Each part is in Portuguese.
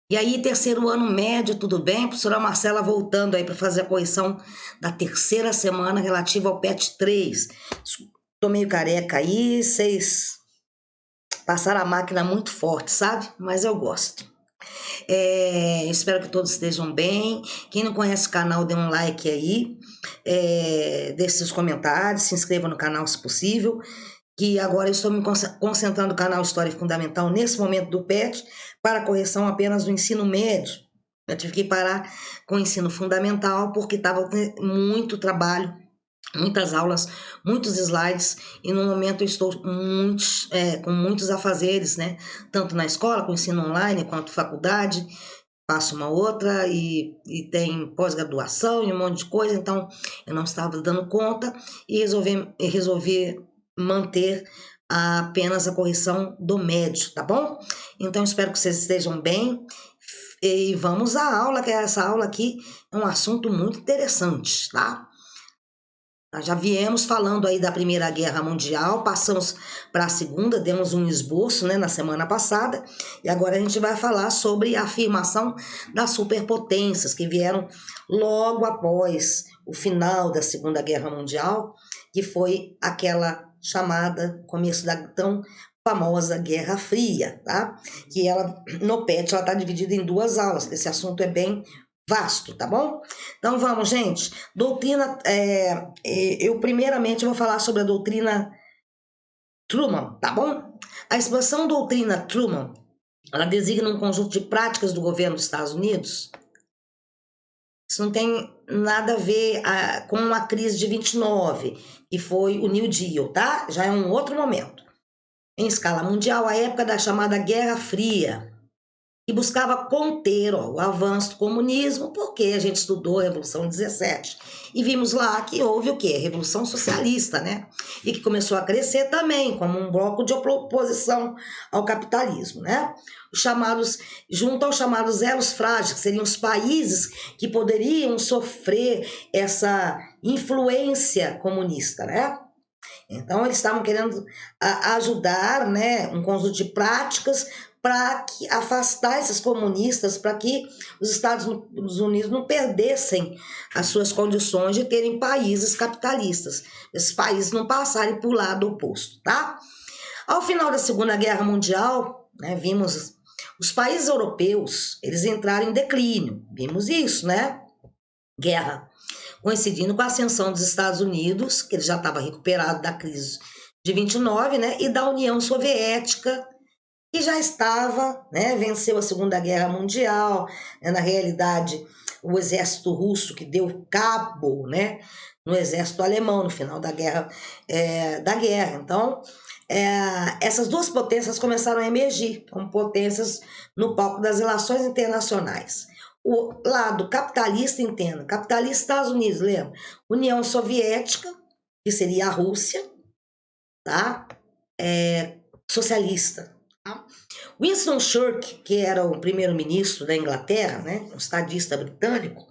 E aí, terceiro ano médio, tudo bem? Professora Marcela voltando aí para fazer a correção da terceira semana relativa ao PET 3. Tô meio careca aí, vocês passaram a máquina muito forte, sabe? Mas eu gosto. Espero que todos estejam bem. Quem não conhece o canal, dê um like aí, deixe seus comentários, se inscreva no canal se possível. Que agora eu estou me concentrando no canal História Fundamental nesse momento do PET para a correção apenas do ensino médio. Eu tive que parar com o ensino fundamental porque estava com muito trabalho, muitas aulas, muitos slides, e no momento eu estou com muitos afazeres, né? Tanto na escola, com ensino online, quanto faculdade, faço uma outra e tem pós-graduação e um monte de coisa, então eu não estava dando conta e resolvi manter apenas a correção do médio, tá bom? Então espero que vocês estejam bem e vamos à aula, que essa aula aqui é um assunto muito interessante, tá? Nós já viemos falando aí da Primeira Guerra Mundial, passamos para a Segunda, demos um esboço, né, na semana passada, e agora a gente vai falar sobre a afirmação das superpotências que vieram logo após o final da Segunda Guerra Mundial, que foi aquela chamada começo da tão famosa Guerra Fria, tá? Que ela no PET ela está dividida em duas aulas, esse assunto é bem vasto, tá bom? Então vamos, gente. Doutrina, eu primeiramente vou falar sobre a doutrina Truman, tá bom? A expressão doutrina Truman, ela designa um conjunto de práticas do governo dos Estados Unidos. Isso não tem nada a ver com a crise de 29, que foi o New Deal, tá? Já é um outro momento. Em escala mundial, a época da chamada Guerra Fria, que buscava conter o avanço do comunismo, porque a gente estudou a Revolução 17 e vimos lá que houve o quê? A Revolução Socialista, né? E que começou a crescer também como um bloco de oposição ao capitalismo, né? Junto aos chamados elos frágeis, que seriam os países que poderiam sofrer essa influência comunista, né? Então, eles estavam querendo ajudar, né, um conjunto de práticas para afastar esses comunistas, para que os Estados Unidos não perdessem as suas condições de terem países capitalistas, esses países não passarem para o lado oposto, tá? Ao final da Segunda Guerra Mundial, né, vimos os países europeus, eles entraram em declínio, vimos isso, né? Guerra coincidindo com a ascensão dos Estados Unidos, que ele já estava recuperado da crise de 29, né, e da União Soviética, que já estava, né, venceu a Segunda Guerra Mundial, né, na realidade, o exército russo que deu cabo, né, no exército alemão no final da guerra. Então, essas duas potências começaram a emergir como potências no palco das relações internacionais. O lado capitalista, entenda, capitalista Estados Unidos, lembra? União Soviética, que seria a Rússia, tá? Socialista. Tá? Winston Churchill, que era o primeiro-ministro da Inglaterra, né? Um estadista britânico,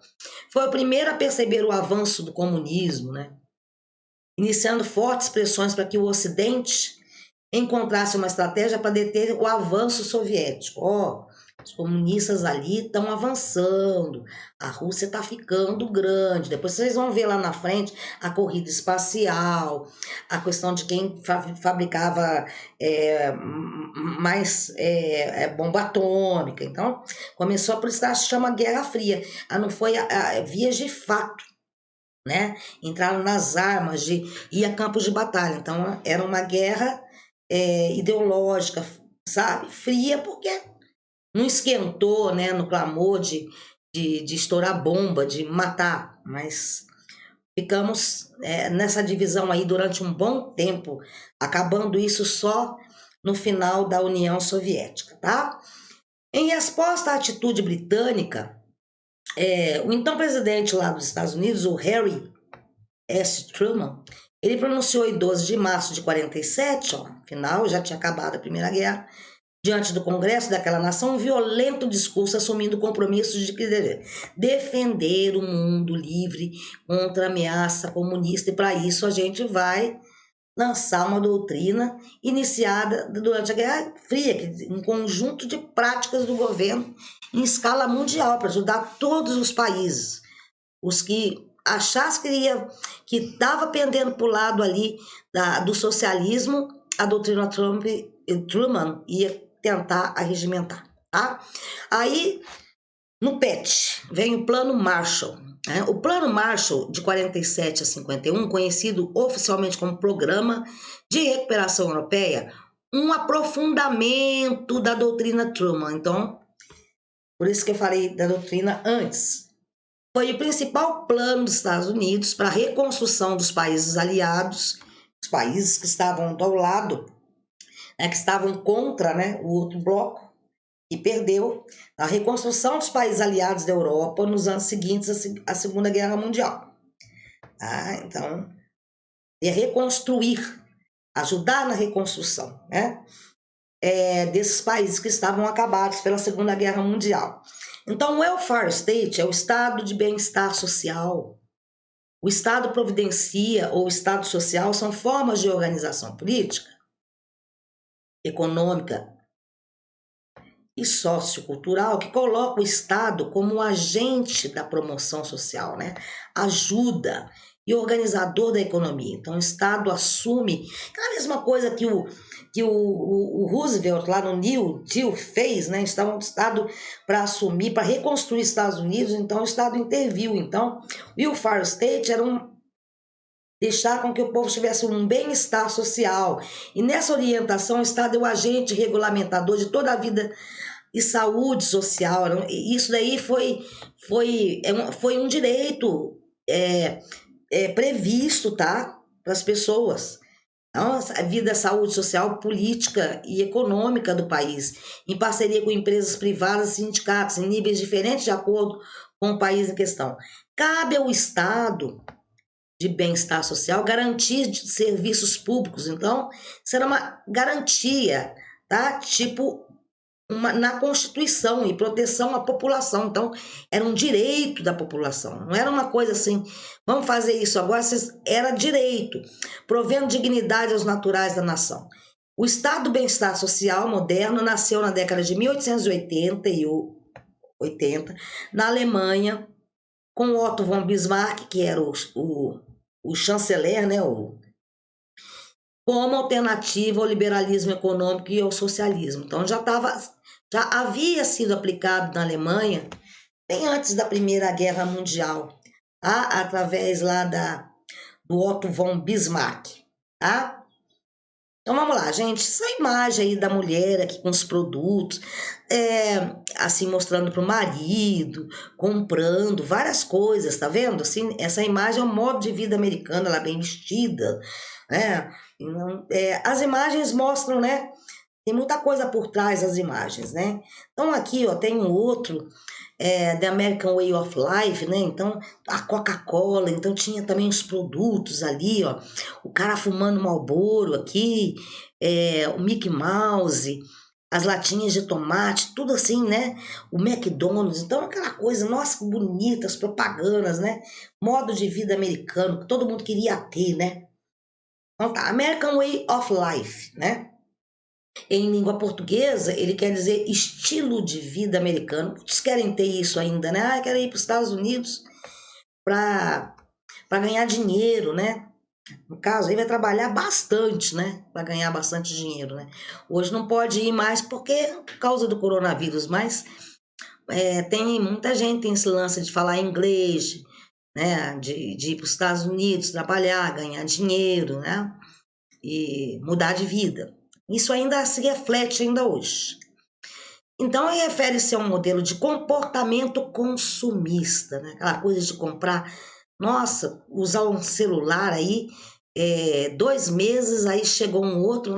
foi o primeiro a perceber o avanço do comunismo, né? Iniciando fortes pressões para que o Ocidente encontrasse uma estratégia para deter o avanço soviético. Os comunistas ali estão avançando, a Rússia está ficando grande. Depois vocês vão ver lá na frente a corrida espacial, a questão de quem fabricava mais bomba atômica. Então, começou por isso que se chama Guerra Fria. Não foi vias de fato, né? Entraram nas armas e a campos de batalha. Então, era uma guerra ideológica, sabe? Fria, porque não esquentou, né, no clamor de estourar bomba, de matar, mas ficamos nessa divisão aí durante um bom tempo, acabando isso só no final da União Soviética, tá? Em resposta à atitude britânica, o então presidente lá dos Estados Unidos, o Harry S. Truman, ele pronunciou em 12 de março de 47, afinal já tinha acabado a Primeira Guerra, diante do Congresso daquela nação, um violento discurso assumindo compromissos de defender o mundo livre contra a ameaça comunista, e para isso a gente vai lançar uma doutrina iniciada durante a Guerra Fria, um conjunto de práticas do governo em escala mundial para ajudar todos os países. Os que achassem que estava pendendo para o lado ali do socialismo, a doutrina Truman ia tentar arregimentar. Tá? Aí, no PET, vem o Plano Marshall. O Plano Marshall, de 47 a 51, conhecido oficialmente como Programa de Recuperação Europeia, um aprofundamento da doutrina Truman. Então, por isso que eu falei da doutrina antes. Foi o principal plano dos Estados Unidos para a reconstrução dos países aliados, os países que estavam ao lado, que estavam contra o outro bloco, e perdeu a reconstrução dos países aliados da Europa nos anos seguintes à Segunda Guerra Mundial. Então, é reconstruir, ajudar na reconstrução desses países que estavam acabados pela Segunda Guerra Mundial. Então, o welfare state é o estado de bem-estar social. O estado providencia ou o estado social são formas de organização política, econômica e sociocultural que coloca o Estado como um agente da promoção social, ajuda e organizador da economia. Então, o Estado assume aquela mesma coisa que o Roosevelt lá no New Deal fez, Estava um Estado para assumir, para reconstruir os Estados Unidos, então o Estado interviu. Então, o welfare state era deixar com que o povo tivesse um bem-estar social. E nessa orientação, o Estado é o agente regulamentador de toda a vida e saúde social. Isso daí foi um direito previsto, para as pessoas. Então, a vida, saúde social, política e econômica do país, em parceria com empresas privadas e sindicatos, em níveis diferentes de acordo com o país em questão. Cabe ao Estado de bem-estar social garantir serviços públicos. Então, isso era uma garantia, tipo na Constituição, e proteção à população. Então, era um direito da população, não era uma coisa assim, vamos fazer isso agora, era direito, provendo dignidade aos naturais da nação. O Estado do Bem-Estar Social moderno nasceu na década de 1880, na Alemanha, com Otto von Bismarck, que era o chanceler, como alternativa ao liberalismo econômico e ao socialismo. Então, já havia sido aplicado na Alemanha bem antes da Primeira Guerra Mundial, através lá do Otto von Bismarck. Então, vamos lá, gente. Essa imagem aí da mulher aqui com os produtos, assim, mostrando para o marido, comprando várias coisas, tá vendo? Assim, essa imagem é o modo de vida americano, ela é bem vestida, as imagens mostram, tem muita coisa por trás das imagens, Então, aqui, tem um outro, The American Way of Life, Então, a Coca-Cola, então tinha também os produtos ali, o cara fumando Marlboro aqui, o Mickey Mouse, as latinhas de tomate, tudo assim, O McDonald's, então aquela coisa, nossa, que bonita, as propagandas, Modo de vida americano, que todo mundo queria ter, Então tá, American Way of Life, Em língua portuguesa, ele quer dizer estilo de vida americano. Muitos querem ter isso ainda, querem ir para os Estados Unidos para ganhar dinheiro, No caso, ele vai trabalhar bastante, para ganhar bastante dinheiro, Hoje não pode ir mais por causa do coronavírus, mas tem muita gente tem esse lance de falar inglês, de ir para os Estados Unidos trabalhar, ganhar dinheiro, e mudar de vida. Isso ainda se reflete ainda hoje. Então, refere-se a um modelo de comportamento consumista, aquela coisa de comprar, nossa, usar um celular aí, 2 meses, aí chegou um outro,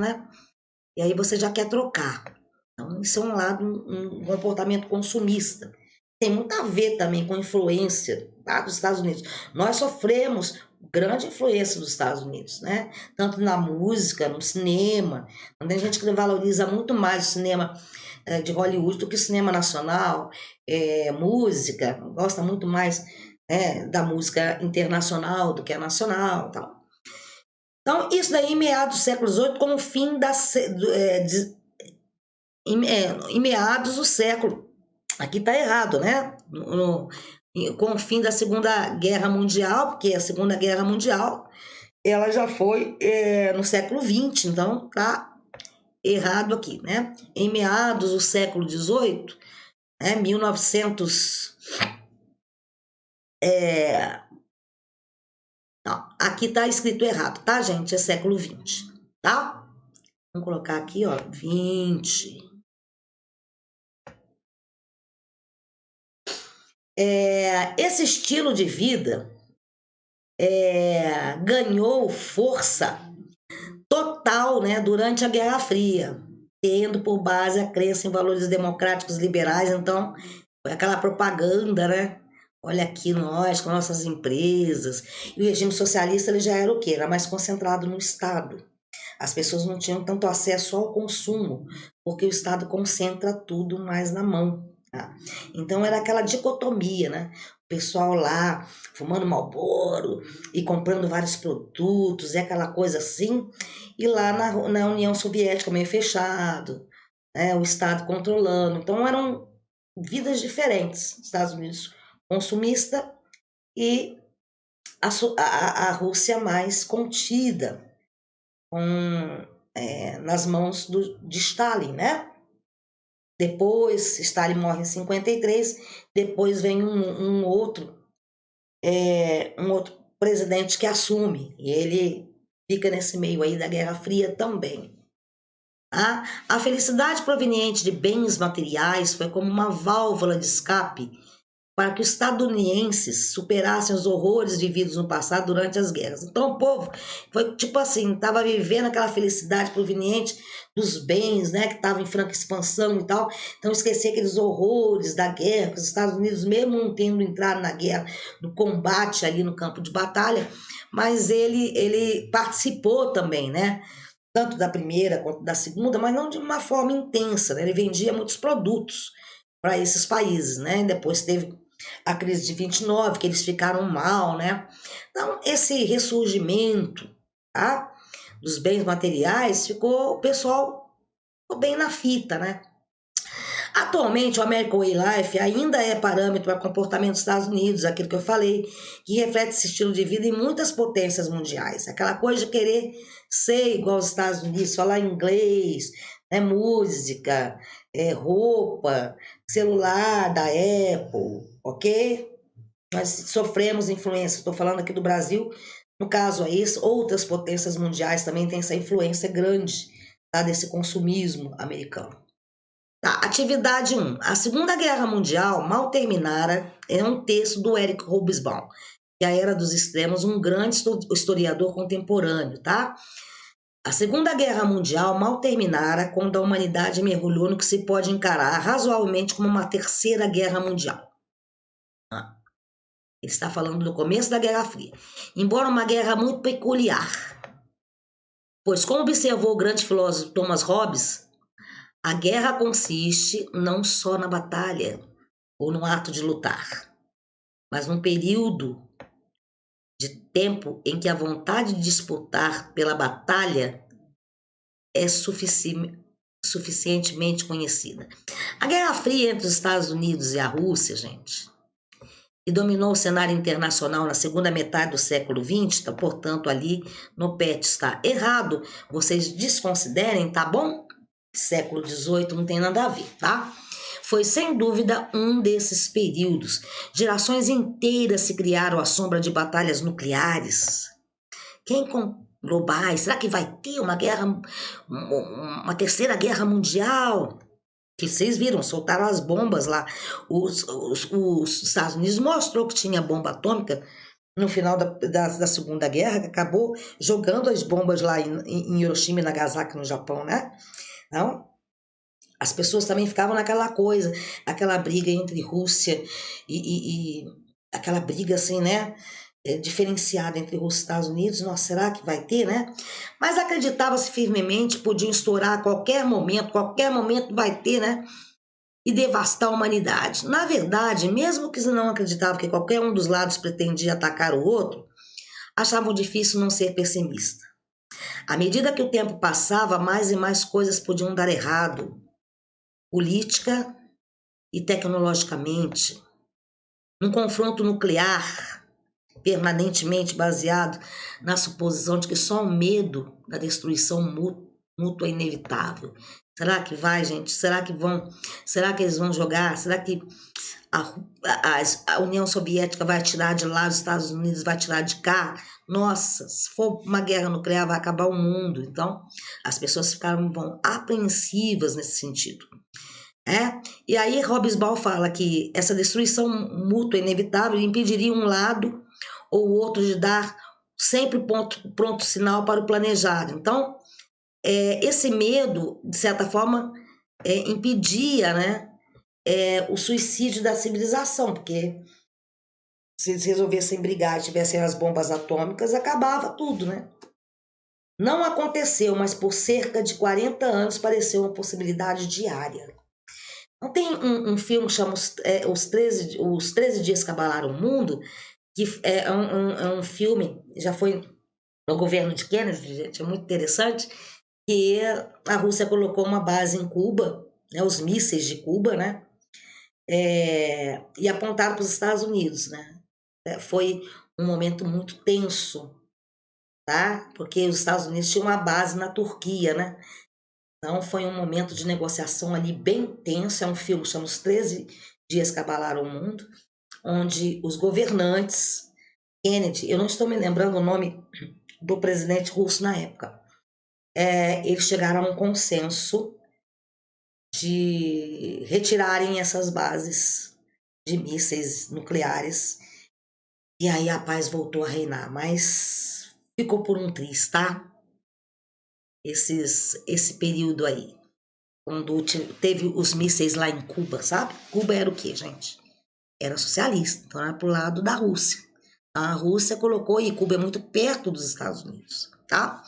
e aí você já quer trocar. Então, isso é um lado, um comportamento consumista. Tem muito a ver também com a influência dos Estados Unidos. Nós sofremos grande influência dos Estados Unidos, Tanto na música, no cinema. Tem gente que valoriza muito mais o cinema de Hollywood do que o cinema nacional, música, gosta muito mais da música internacional do que a nacional, tal. Então, isso daí em meados do século XVIII, com o fim em meados do século. Aqui está errado, né? Com o fim da Segunda Guerra Mundial, porque a Segunda Guerra Mundial ela já foi no século XX, então tá errado aqui, né? Em meados do século XVIII, 1900. Não, aqui tá escrito errado, tá, gente? É século XX, tá? Vamos colocar aqui, ó, 20. Esse estilo de vida ganhou força total, né, durante a Guerra Fria, tendo por base a crença em valores democráticos liberais. Então, foi aquela propaganda, né? Olha aqui nós, com nossas empresas. E o regime socialista ele já era o quê? Era mais concentrado no Estado. As pessoas não tinham tanto acesso ao consumo, porque o Estado concentra tudo mais na mão. Tá? Então era aquela dicotomia, né? O pessoal lá fumando Marlboro e comprando vários produtos, e aquela coisa assim. E lá na União Soviética, meio fechado, né? O Estado controlando. Então eram vidas diferentes. Estados Unidos consumista e a Rússia mais contida, nas mãos de Stalin, né? Depois, Stalin morre em 53, depois vem um outro presidente que assume, e ele fica nesse meio aí da Guerra Fria também. A felicidade proveniente de bens materiais foi como uma válvula de escape para que os estadunidenses superassem os horrores vividos no passado durante as guerras. Então o povo foi tipo assim, estava vivendo aquela felicidade proveniente dos bens, né, que estavam em franca expansão e tal. Então esquecia aqueles horrores da guerra, que os Estados Unidos mesmo não tendo entrado na guerra, no combate ali no campo de batalha, mas ele participou também, né? Tanto da primeira quanto da segunda, mas não de uma forma intensa, né? Ele vendia muitos produtos para esses países, né? Depois teve a crise de 29, que eles ficaram mal, né? Então, esse ressurgimento, tá, dos bens materiais, o pessoal ficou bem na fita, né? Atualmente, o American Way Life ainda é parâmetro para comportamento dos Estados Unidos, aquilo que eu falei, que reflete esse estilo de vida em muitas potências mundiais. Aquela coisa de querer ser igual aos Estados Unidos, falar inglês, né, música, roupa, celular da Apple, ok? Nós sofremos influência, estou falando aqui do Brasil, no caso aí, outras potências mundiais também têm essa influência grande, tá, desse consumismo americano. Tá, atividade 1. A Segunda Guerra Mundial mal terminara é um texto do Eric Hobsbawm, que é a Era dos Extremos, um grande historiador contemporâneo, tá? A Segunda Guerra Mundial mal terminara quando a humanidade mergulhou no que se pode encarar razoavelmente como uma terceira guerra mundial. Ele está falando do começo da Guerra Fria. Embora uma guerra muito peculiar, pois, como observou o grande filósofo Thomas Hobbes, a guerra consiste não só na batalha ou no ato de lutar, mas num período de tempo em que a vontade de disputar pela batalha é suficientemente conhecida. A Guerra Fria entre os Estados Unidos e a Rússia, gente, e dominou o cenário internacional na segunda metade do século XX, tá, portanto, ali no PET está errado. Vocês desconsiderem, tá bom? Século XVIII não tem nada a ver, tá? Foi, sem dúvida, um desses períodos. Gerações inteiras se criaram à sombra de batalhas nucleares. Quem globais? Será que vai ter uma terceira guerra mundial? Que vocês viram, soltaram as bombas lá. Os Estados Unidos mostrou que tinha bomba atômica no final da Segunda Guerra, que acabou jogando as bombas lá em Hiroshima e Nagasaki, no Japão, né? Então, as pessoas também ficavam naquela coisa, aquela briga entre Rússia e aquela briga assim, né? Diferenciada entre Rússia e Estados Unidos. Nossa, será que vai ter, né? Mas acreditava-se firmemente, podiam estourar a qualquer momento vai ter, né? E devastar a humanidade. Na verdade, mesmo que não acreditavam que qualquer um dos lados pretendia atacar o outro, achavam difícil não ser pessimista. À medida que o tempo passava, mais e mais coisas podiam dar errado, política e tecnologicamente. Um confronto nuclear permanentemente baseado na suposição de que só o medo da destruição mútua é inevitável. Será que vai, gente? Será que vão? Será que eles vão jogar? Será que a União Soviética vai tirar de lá, os Estados Unidos vai tirar de cá? Nossa, se for uma guerra nuclear, vai acabar o mundo. Então, as pessoas vão apreensivas nesse sentido. E aí Hobsbawm fala que essa destruição mútua inevitável impediria um lado ou outro de dar sempre pronto sinal para o planejado. Então, esse medo, de certa forma, impedia, né, o suicídio da civilização, porque se eles resolvessem brigar e tivessem as bombas atômicas, acabava tudo, né? Não aconteceu, mas por cerca de 40 anos pareceu uma possibilidade diária. Não tem um filme que chama os 13 Dias que Abalaram o Mundo, que é um filme, já foi no governo de Kennedy, gente, é muito interessante, que a Rússia colocou uma base em Cuba, né, os mísseis de Cuba, né, e apontaram para os Estados Unidos, né. Foi um momento muito tenso, tá? Porque os Estados Unidos tinham uma base na Turquia, né? Então foi um momento de negociação ali bem tenso. É um filme que chama Os 13 Dias que Abalaram o Mundo, onde os governantes, Kennedy, eu não estou me lembrando o nome do presidente russo na época, eles chegaram a um consenso de retirarem essas bases de mísseis nucleares, e aí a paz voltou a reinar, mas ficou por um triz, tá? Esse período aí, quando teve os mísseis lá em Cuba, sabe? Cuba era o quê, gente? Era socialista, então era pro lado da Rússia. A Rússia colocou, e Cuba é muito perto dos Estados Unidos, tá?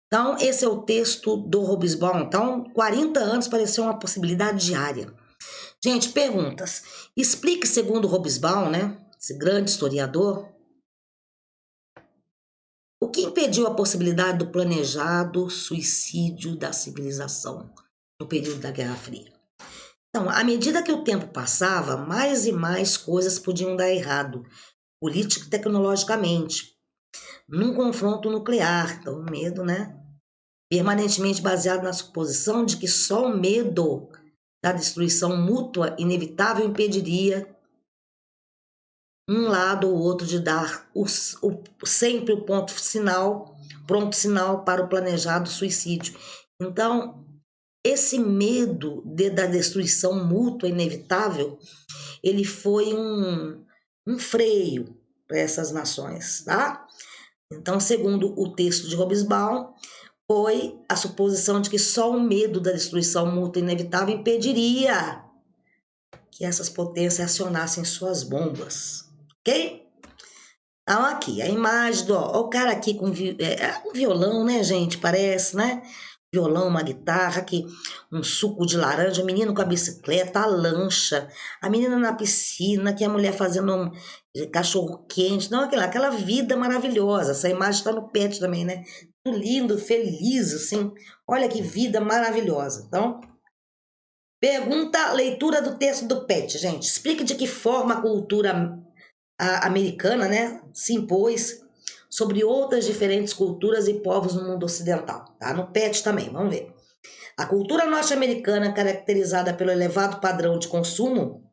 Então, esse é o texto do Hobsbawm. Então, 40 anos pareceu uma possibilidade diária. Gente, perguntas. Explique, segundo Hobsbawm, né, esse grande historiador, o que impediu a possibilidade do planejado suicídio da civilização no período da Guerra Fria. Então, à medida que o tempo passava, mais e mais coisas podiam dar errado, política e tecnologicamente, num confronto nuclear. Então, o medo, né? Permanentemente baseado na suposição de que só o medo da destruição mútua inevitável impediria um lado ou outro de dar sempre o pronto sinal para o planejado suicídio. Então, esse medo da destruição mútua inevitável, ele foi um freio para essas nações, tá? Então, segundo o texto de Hobsbawm, foi a suposição de que só o medo da destruição mútua inevitável impediria que essas potências acionassem suas bombas, ok? Então, aqui, a imagem o cara aqui com um violão, né, gente? Parece, né? Violão, uma guitarra, aqui, um suco de laranja, o menino com a bicicleta, a lancha, a menina na piscina, aqui a mulher fazendo um cachorro quente, não, aquela vida maravilhosa. Essa imagem está no pet também, né? Lindo, feliz, assim. Olha que vida maravilhosa. Então, pergunta, leitura do texto do pet, gente. Explique de que forma a cultura americana, né, se impôs sobre outras diferentes culturas e povos no mundo ocidental. Tá no PET também, vamos ver. A cultura norte-americana, caracterizada pelo elevado padrão de consumo,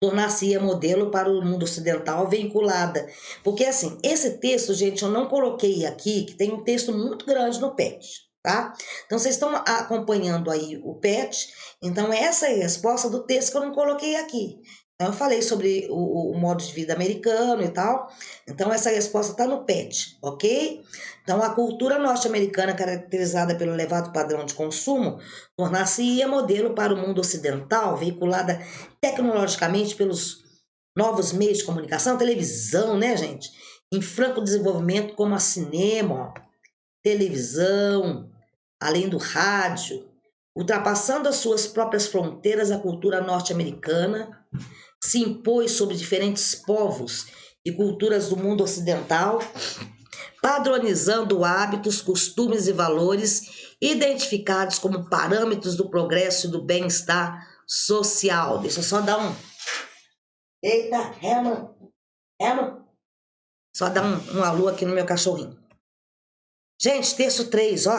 tornar-se-ia modelo para o mundo ocidental vinculada. Porque, assim, esse texto, gente, eu não coloquei aqui, que tem um texto muito grande no PET, tá? Então, vocês estão acompanhando aí o PET, então essa é a resposta do texto que eu não coloquei aqui. Então, eu falei sobre o modo de vida americano e tal. Então, essa resposta está no PET, ok? Então, a cultura norte-americana, caracterizada pelo elevado padrão de consumo, tornar-se-ia modelo para o mundo ocidental, veiculada tecnologicamente pelos novos meios de comunicação, televisão, né, gente? Em franco desenvolvimento, como a cinema, televisão, além do rádio, ultrapassando as suas próprias fronteiras, a cultura norte-americana se impôs sobre diferentes povos e culturas do mundo ocidental, padronizando hábitos, costumes e valores identificados como parâmetros do progresso e do bem-estar social. Deixa eu só dar um... Eita, Herman. Só dar um alô aqui no meu cachorrinho. Gente, texto 3, ó.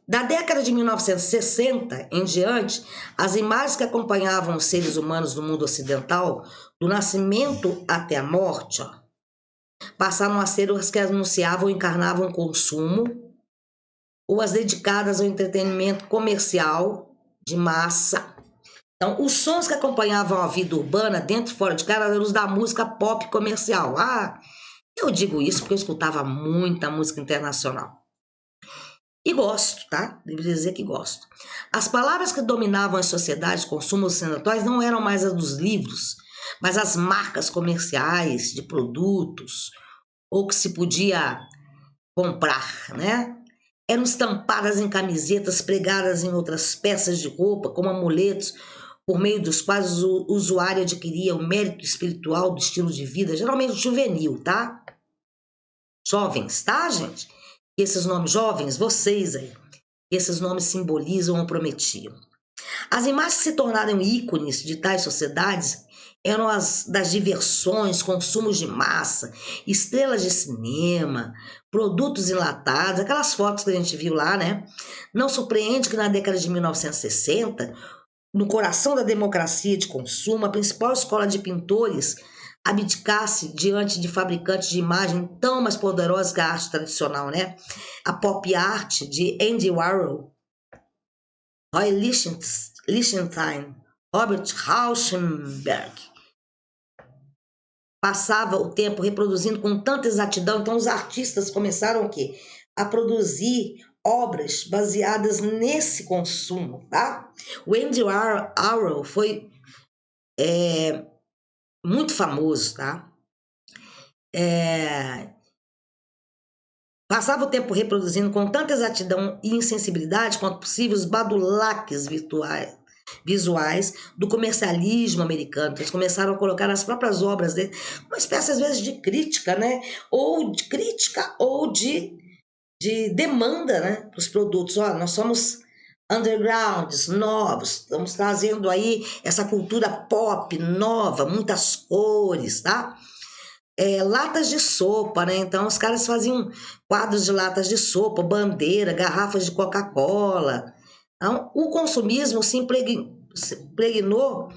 Da década de 1960 em diante, as imagens que acompanhavam os seres humanos no mundo ocidental, do nascimento até a morte, ó, passaram a ser as que anunciavam e encarnavam o consumo, ou as dedicadas ao entretenimento comercial de massa. Então, os sons que acompanhavam a vida urbana, dentro e fora de casa, eram os da música pop comercial. Ah, eu digo isso porque eu escutava muita música internacional. E gosto, tá? Devo dizer que gosto. As palavras que dominavam as sociedades de consumo ocidentais não eram mais as dos livros, mas as marcas comerciais de produtos, ou que se podia comprar, né? Eram estampadas em camisetas, pregadas em outras peças de roupa, como amuletos, por meio dos quais o usuário adquiria o mérito espiritual do estilo de vida, geralmente juvenil, tá? Jovens, tá, gente? Esses nomes jovens, vocês aí, esses nomes simbolizam ou prometiam. As imagens que se tornaram ícones de tais sociedades eram as das diversões, consumos de massa, estrelas de cinema, produtos enlatados, aquelas fotos que a gente viu lá, né? Não surpreende que na década de 1960, no coração da democracia de consumo, a principal escola de pintores abdicasse diante de fabricantes de imagem tão mais poderosos que a arte tradicional, né? A pop art de Andy Warhol, Roy Lichtenstein, Robert Rauschenberg, passava o tempo reproduzindo com tanta exatidão, então os artistas começaram o quê? A produzir obras baseadas nesse consumo, tá? O Andy Warhol foi muito famoso, tá? Passava o tempo reproduzindo com tanta exatidão e insensibilidade quanto possível os badulaques visuais do comercialismo americano. Eles começaram a colocar nas próprias obras dele uma espécie, às vezes, de crítica, né? Ou de crítica ou de demanda, né? Para os produtos. Ó, nós somos undergrounds, novos, estamos trazendo aí essa cultura pop nova, muitas cores, tá? Latas de sopa, né? Então os caras faziam quadros de latas de sopa, bandeira, garrafas de Coca-Cola. Então, o consumismo se impregnou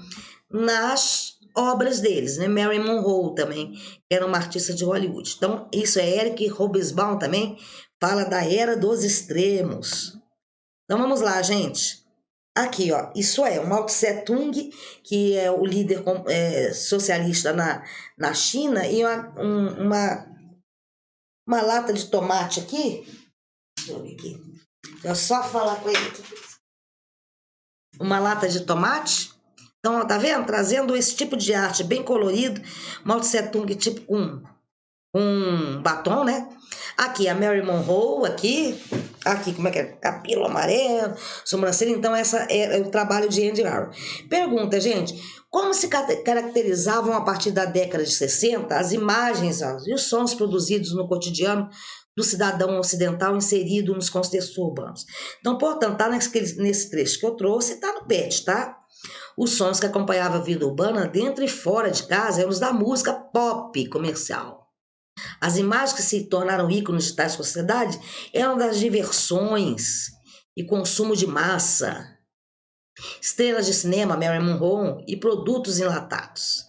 nas obras deles, né? Marilyn Monroe também, que era uma artista de Hollywood. Então, isso é Eric Hobsbawm também, fala da era dos extremos. Então, vamos lá, gente. Aqui, ó, isso é o Mao Tse Tung, que é o líder socialista na China, e uma lata de tomate aqui. Deixa eu ver aqui. Deixa eu só falar com ele aqui. Uma lata de tomate. Então, ó, tá vendo? Trazendo esse tipo de arte bem colorido. Mao Tse Tung, tipo um batom, né? Aqui, a Marilyn Monroe, aqui, como é que é? Cabelo amarelo, sobrancelha. Então, essa é o trabalho de Andy Warhol. Pergunta, gente, como se caracterizavam a partir da década de 60 as imagens e os sons produzidos no cotidiano do cidadão ocidental inserido nos contextos urbanos? Então, portanto, tá nesse trecho que eu trouxe, tá no PET, tá? Os sons que acompanhavam a vida urbana dentro e fora de casa eram os da música pop comercial. As imagens que se tornaram ícones de tais sociedades eram das diversões e consumo de massa, estrelas de cinema, Marilyn Monroe, e produtos enlatados.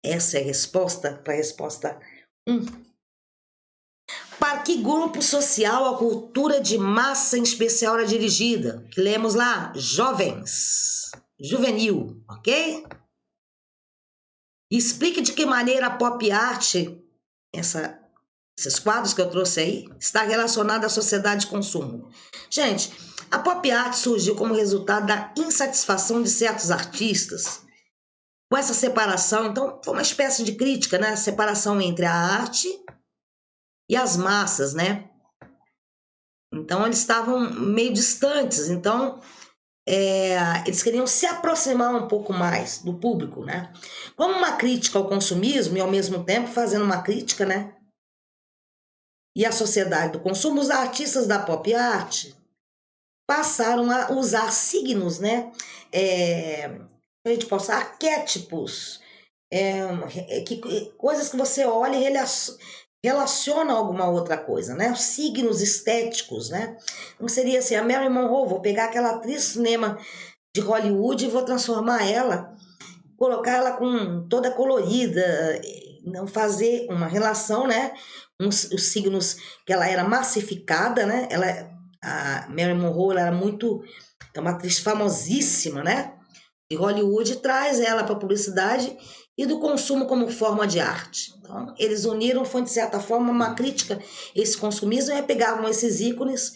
Essa é a resposta para a resposta 1. Para que grupo social a cultura de massa em especial era dirigida? Que lemos lá, jovens, juvenil, ok? Explique de que maneira a pop art, esses quadros que eu trouxe aí, está relacionado à sociedade de consumo. Gente, a pop art surgiu como resultado da insatisfação de certos artistas com essa separação. Então, foi uma espécie de crítica, né? A separação entre a arte e as massas, né? Então, eles estavam meio distantes. Então, eles queriam se aproximar um pouco mais do público, né? Como uma crítica ao consumismo e, ao mesmo tempo, fazendo uma crítica, né? e a sociedade do consumo, os artistas da pop art passaram a usar signos, né? A gente possa arquétipos, coisas que você olha e relaciona a alguma outra coisa, né? Os signos estéticos, né? Não seria assim, a Marilyn Monroe, vou pegar aquela atriz de cinema de Hollywood e vou transformar ela, colocar ela com toda colorida, não fazer uma relação, né? Os signos que ela era massificada, né? A Marilyn Monroe ela era é uma atriz famosíssima, né? E Hollywood traz ela para a publicidade e do consumo como forma de arte. Então, eles uniram, foi de certa forma uma crítica a esse consumismo e pegavam esses ícones,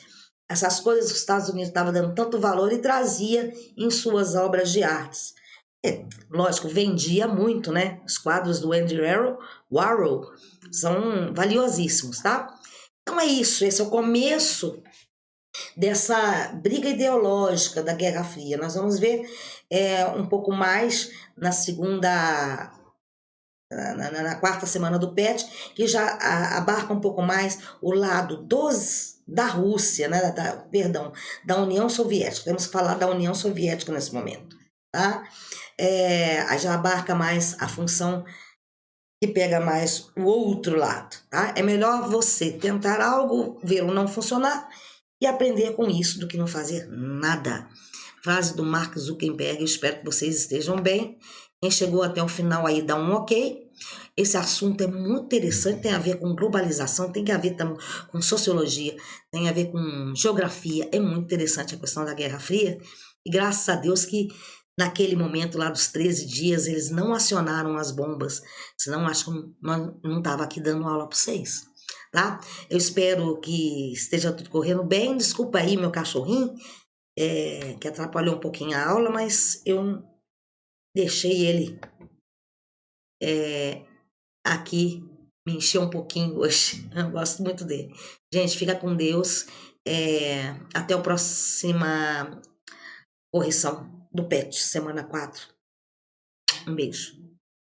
essas coisas que os Estados Unidos estavam dando tanto valor e trazia em suas obras de artes. Lógico, vendia muito, né? Os quadros do Andy Warhol são valiosíssimos, tá? Então é isso, esse é o começo dessa briga ideológica da Guerra Fria. Nós vamos ver um pouco mais na segunda, na quarta semana do PET, que já abarca um pouco mais o lado da Rússia, né, perdão, da União Soviética. Temos que falar da União Soviética nesse momento, tá? Já abarca mais a função que pega mais o outro lado, tá? É melhor você tentar algo, ver o não funcionar e aprender com isso do que não fazer nada. Frase do Mark Zuckerberg, eu espero que vocês estejam bem. Quem chegou até o final aí dá um ok. Esse assunto é muito interessante, tem a ver com globalização, tem a ver com sociologia, tem a ver com geografia. É muito interessante a questão da Guerra Fria. E graças a Deus que naquele momento lá dos 13 dias eles não acionaram as bombas, senão acho que não estava aqui dando aula para vocês. Tá? Eu espero que esteja tudo correndo bem. Desculpa aí meu cachorrinho, que atrapalhou um pouquinho a aula, mas eu deixei ele aqui, me encher um pouquinho hoje. Eu gosto muito dele. Gente, fica com Deus. Até a próxima correção do PET, semana 4. Um beijo.